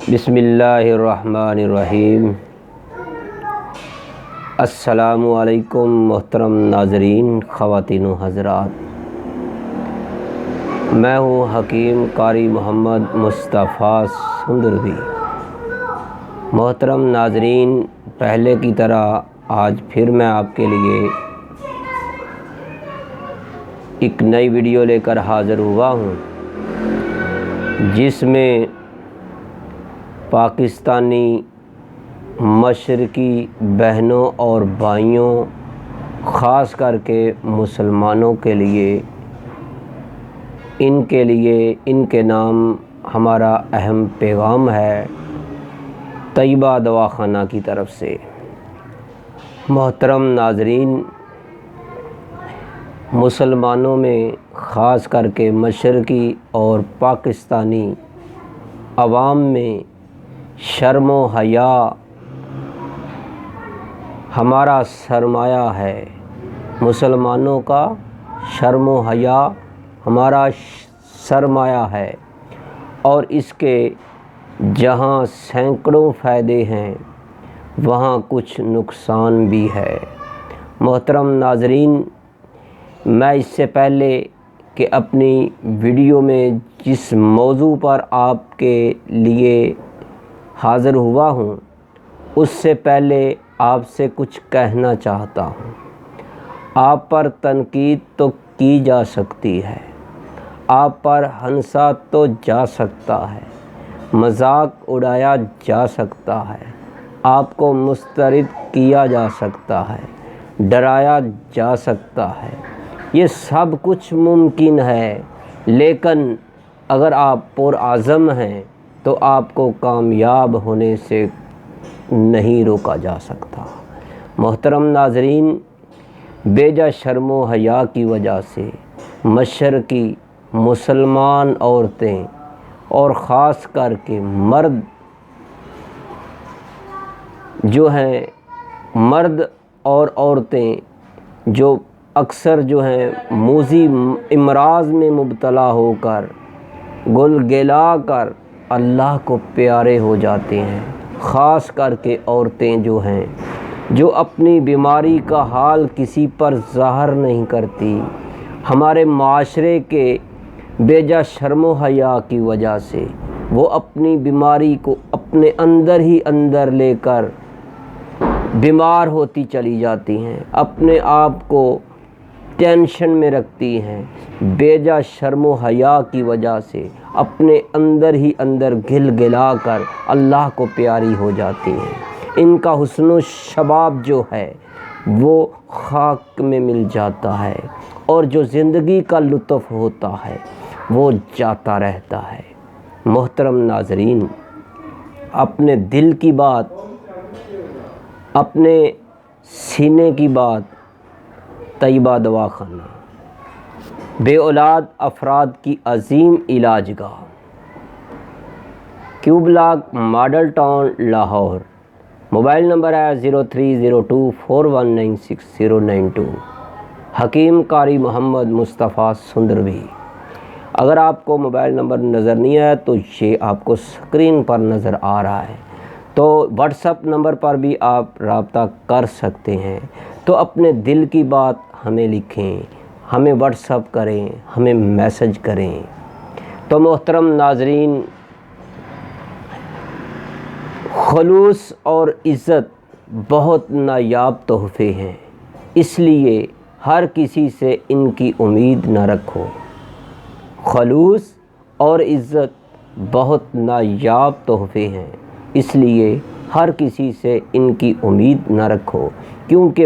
بسم اللہ الرحمن الرحیم۔ السلام علیکم محترم ناظرین، خواتین و حضرات، میں ہوں حکیم قاری محمد مصطفیٰ سندروی۔ محترم ناظرین، پہلے کی طرح آج پھر میں آپ کے لیے ایک نئی ویڈیو لے کر حاضر ہوا ہوں، جس میں پاکستانی مشرقی بہنوں اور بھائیوں، خاص کر کے مسلمانوں کے لیے ان کے نام ہمارا اہم پیغام ہے طیبہ دواخانہ کی طرف سے۔ محترم ناظرین، مسلمانوں میں خاص کر کے مشرقی اور پاکستانی عوام میں شرم و حیا ہمارا سرمایہ ہے۔ مسلمانوں کا شرم و حیا ہمارا سرمایہ ہے، اور اس کے جہاں سینکڑوں فائدے ہیں، وہاں کچھ نقصان بھی ہے۔ محترم ناظرین، میں اس سے پہلے کہ اپنی ویڈیو میں جس موضوع پر آپ کے لیے حاضر ہوا ہوں، اس سے پہلے آپ سے کچھ کہنا چاہتا ہوں۔ آپ پر تنقید تو کی جا سکتی ہے، آپ پر ہنسا تو جا سکتا ہے، مذاق اڑایا جا سکتا ہے، آپ کو مسترد کیا جا سکتا ہے، ڈرایا جا سکتا ہے، یہ سب کچھ ممکن ہے، لیکن اگر آپ پرعزم ہیں تو آپ کو کامیاب ہونے سے نہیں روکا جا سکتا۔ محترم ناظرین، بیجا شرم و حیا کی وجہ سے مشرقی مسلمان عورتیں اور خاص کر کے مرد جو ہیں، مرد اور عورتیں جو اکثر جو ہیں موذی امراض میں مبتلا ہو کر گل گلا کر اللہ کو پیارے ہو جاتے ہیں۔ خاص کر کے عورتیں جو ہیں، جو اپنی بیماری کا حال کسی پر ظاہر نہیں کرتی، ہمارے معاشرے کے بیجا شرم و حیا کی وجہ سے وہ اپنی بیماری کو اپنے اندر ہی اندر لے کر بیمار ہوتی چلی جاتی ہیں، اپنے آپ کو ٹینشن میں رکھتی ہیں، بیجا شرم و حیا کی وجہ سے اپنے اندر ہی اندر گل گلا کر اللہ کو پیاری ہو جاتی ہیں۔ ان کا حسن و شباب جو ہے وہ خاک میں مل جاتا ہے، اور جو زندگی کا لطف ہوتا ہے وہ جاتا رہتا ہے۔ محترم ناظرین، اپنے دل کی بات، اپنے سینے کی بات، طیبہ دواخانہ بے اولاد افراد کی عظیم علاج گاہ، Q block, model town, Lahore. Mobile number ہے 0302419692۔ حکیم قاری محمد مصطفیٰ سندروی۔ اگر آپ کو موبائل نمبر نظر نہیں آیا تو یہ آپ کو اسکرین پر نظر آ رہا ہے، تو واٹس ایپ نمبر پر بھی آپ رابطہ کر سکتے ہیں۔ تو اپنے دل کی بات ہمیں لکھیں، ہمیں واٹس ایپ کریں، ہمیں میسج کریں۔ تو محترم ناظرین، خلوص اور عزت بہت نایاب تحفے ہیں، اس لیے ہر کسی سے ان کی امید نہ رکھو۔ خلوص اور عزت بہت نایاب تحفے ہیں، اس لیے ہر کسی سے ان کی امید نہ رکھو، کیونکہ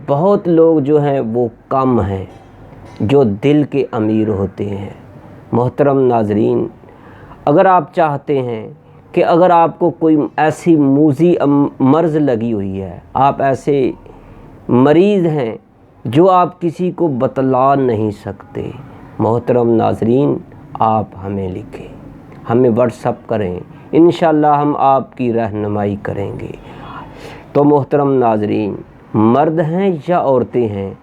بہت لوگ جو ہیں وہ کم ہیں جو دل کے امیر ہوتے ہیں۔ محترم ناظرین، اگر آپ چاہتے ہیں کہ اگر آپ کو کوئی ایسی موذی مرض لگی ہوئی ہے، آپ ایسے مریض ہیں جو آپ کسی کو بتلا نہیں سکتے، محترم ناظرین، آپ ہمیں لکھیں، ہمیں واٹس ایپ کریں، انشاءاللہ ہم آپ کی رہنمائی کریں گے۔ تو محترم ناظرین، مرد ہیں یا عورتیں ہیں،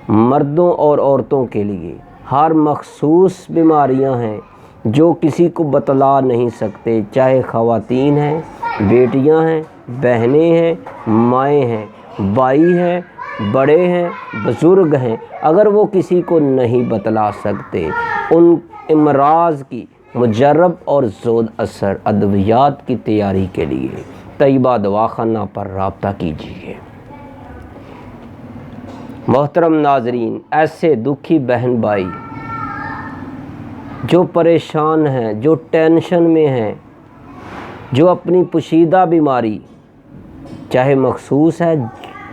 مردوں اور عورتوں کے لیے ہر مخصوص بیماریاں ہیں جو کسی کو بتلا نہیں سکتے، چاہے خواتین ہیں، بیٹیاں ہیں، بہنیں ہیں، مائیں ہیں، بھائی ہیں، بڑے ہیں، بزرگ ہیں، اگر وہ کسی کو نہیں بتلا سکتے، ان امراض کی مجرب اور زود اثر ادویات کی تیاری کے لیے طیبہ دواخانہ پر رابطہ کیجیے۔ محترم ناظرین، ایسے دکھی بہن بھائی جو پریشان ہیں، جو ٹینشن میں ہیں، جو اپنی پوشیدہ بیماری چاہے مخصوص ہے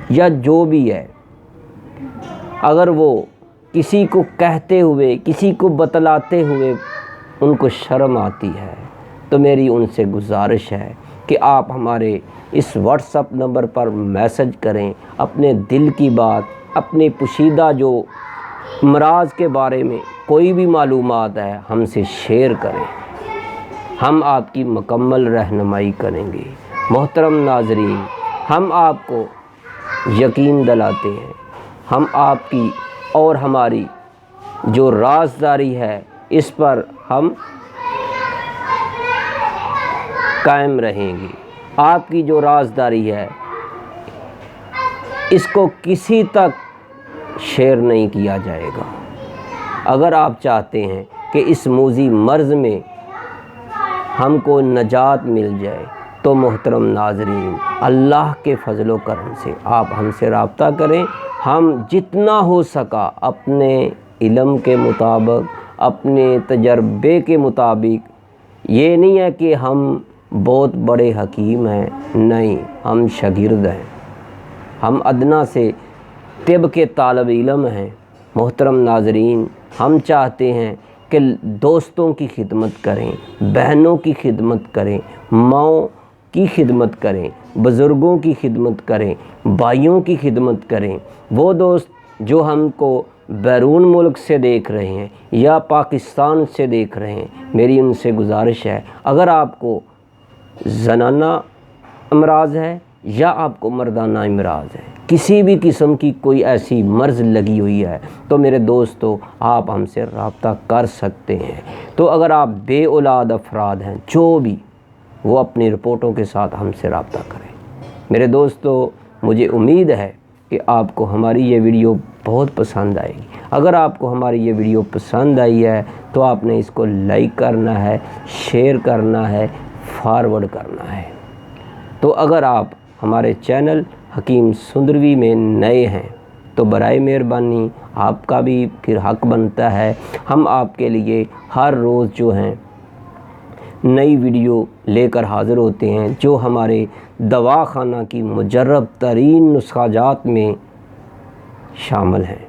یا جو بھی ہے، اگر وہ کسی کو کہتے ہوئے، کسی کو بتلاتے ہوئے ان کو شرم آتی ہے، تو میری ان سے گزارش ہے کہ آپ ہمارے اس واٹس ایپ نمبر پر میسج کریں، اپنے دل کی بات، اپنی پوشیدہ جو امراض کے بارے میں کوئی بھی معلومات ہے ہم سے شیئر کریں، ہم آپ کی مکمل رہنمائی کریں گے۔ محترم ناظرین، ہم آپ کو یقین دلاتے ہیں، ہم آپ کی اور ہماری جو رازداری ہے اس پر ہم قائم رہیں گے۔ آپ کی جو رازداری ہے اس کو کسی تک شیئر نہیں کیا جائے گا۔ اگر آپ چاہتے ہیں کہ اس موذی مرض میں ہم کو نجات مل جائے تو محترم ناظرین، اللہ کے فضل و کرم سے آپ ہم سے رابطہ کریں۔ ہم جتنا ہو سکا اپنے علم کے مطابق، اپنے تجربے کے مطابق، یہ نہیں ہے کہ ہم بہت بڑے حکیم ہیں، نہیں، ہم شاگرد ہیں، ہم ادنا سے طب کے طالب علم ہیں۔ محترم ناظرین، ہم چاہتے ہیں کہ دوستوں کی خدمت کریں، بہنوں کی خدمت کریں، ماؤں کی خدمت کریں، بزرگوں کی خدمت کریں، بھائیوں کی خدمت کریں۔ وہ دوست جو ہم کو بیرون ملک سے دیکھ رہے ہیں یا پاکستان سے دیکھ رہے ہیں، میری ان سے گزارش ہے، اگر آپ کو زنانہ امراض ہے یا آپ کو مردانہ امراض ہے، کسی بھی قسم کی کوئی ایسی مرض لگی ہوئی ہے، تو میرے دوستو آپ ہم سے رابطہ کر سکتے ہیں۔ تو اگر آپ بے اولاد افراد ہیں، جو بھی، وہ اپنی رپورٹوں کے ساتھ ہم سے رابطہ کریں۔ میرے دوستو، مجھے امید ہے کہ آپ کو ہماری یہ ویڈیو بہت پسند آئے گی۔ اگر آپ کو ہماری یہ ویڈیو پسند آئی ہے تو آپ نے اس کو لائک کرنا ہے، شیئر کرنا ہے، فارورڈ کرنا ہے۔ تو اگر آپ ہمارے چینل حکیم سندروی میں نئے ہیں تو برائے مہربانی آپ کا بھی پھر حق بنتا ہے، ہم آپ کے لیے ہر روز جو ہیں نئی ویڈیو لے کر حاضر ہوتے ہیں جو ہمارے دواخانہ کی مجرب ترین نسخہ جات میں شامل ہیں۔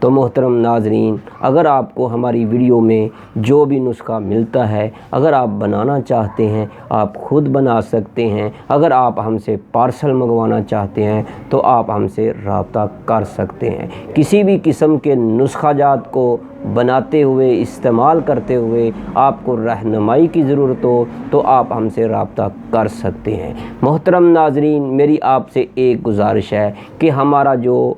تو محترم ناظرین، اگر آپ کو ہماری ویڈیو میں جو بھی نسخہ ملتا ہے، اگر آپ بنانا چاہتے ہیں آپ خود بنا سکتے ہیں۔ اگر آپ ہم سے پارسل منگوانا چاہتے ہیں تو آپ ہم سے رابطہ کر سکتے ہیں۔ کسی بھی قسم کے نسخہ جات کو بناتے ہوئے، استعمال کرتے ہوئے آپ کو رہنمائی کی ضرورت ہو تو آپ ہم سے رابطہ کر سکتے ہیں۔ محترم ناظرین، میری آپ سے ایک گزارش ہے کہ ہمارا جو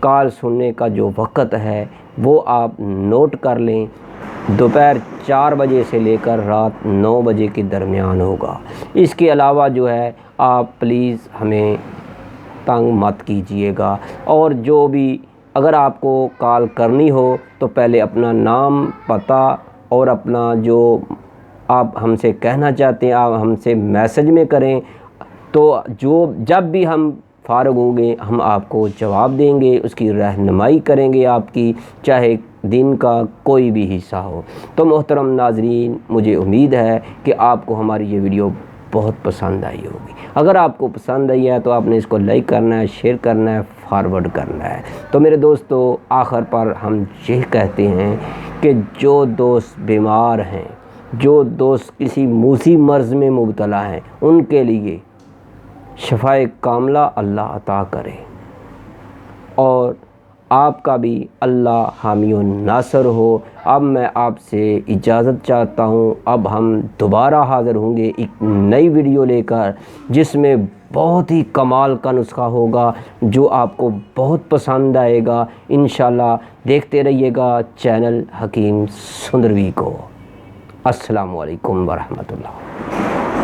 کال سننے کا جو وقت ہے وہ آپ نوٹ کر لیں، دوپہر 4 بجے سے لے کر رات 9 بجے کے درمیان ہوگا۔ اس کے علاوہ جو ہے آپ پلیز ہمیں تنگ مت کیجیے گا، اور جو بھی اگر آپ کو کال کرنی ہو تو پہلے اپنا نام، پتہ اور اپنا جو آپ ہم سے کہنا چاہتے ہیں آپ ہم سے میسج میں کریں، تو جب بھی ہم فارغ ہوں گے ہم آپ کو جواب دیں گے، اس کی رہنمائی کریں گے آپ کی، چاہے دن کا کوئی بھی حصہ ہو۔ تو محترم ناظرین، مجھے امید ہے کہ آپ کو ہماری یہ ویڈیو بہت پسند آئی ہوگی۔ اگر آپ کو پسند آئی ہے تو آپ نے اس کو لائک کرنا ہے، شیئر کرنا ہے، فارورڈ کرنا ہے۔ تو میرے دوستو، آخر پر ہم یہ کہتے ہیں کہ جو دوست بیمار ہیں، جو دوست کسی موذی مرض میں مبتلا ہیں، ان کے لیے شفائے کاملہ اللہ عطا کرے، اور آپ کا بھی اللہ حامی و ناصر ہو۔ اب میں آپ سے اجازت چاہتا ہوں، اب ہم دوبارہ حاضر ہوں گے ایک نئی ویڈیو لے کر جس میں بہت ہی کمال کا نسخہ ہوگا جو آپ کو بہت پسند آئے گا۔ انشاءاللہ دیکھتے رہیے گا چینل حکیم سندروی کو۔ السلام علیکم ورحمۃ اللہ۔